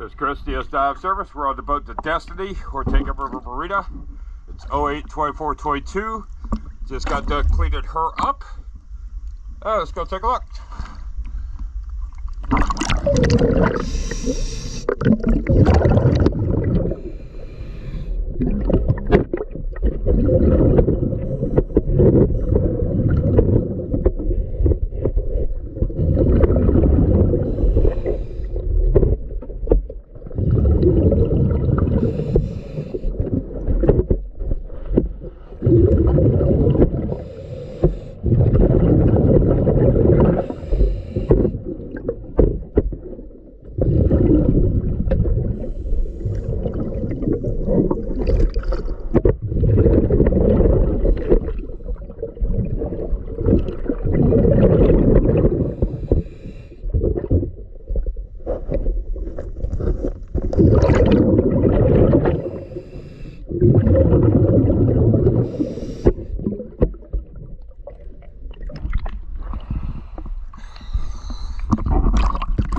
This is Chris, DS Dive Service. We're on the boat to Destiny or Take-Up River Marina. It's 08-24-22. Just got done cleaning her up. Let's go take a look.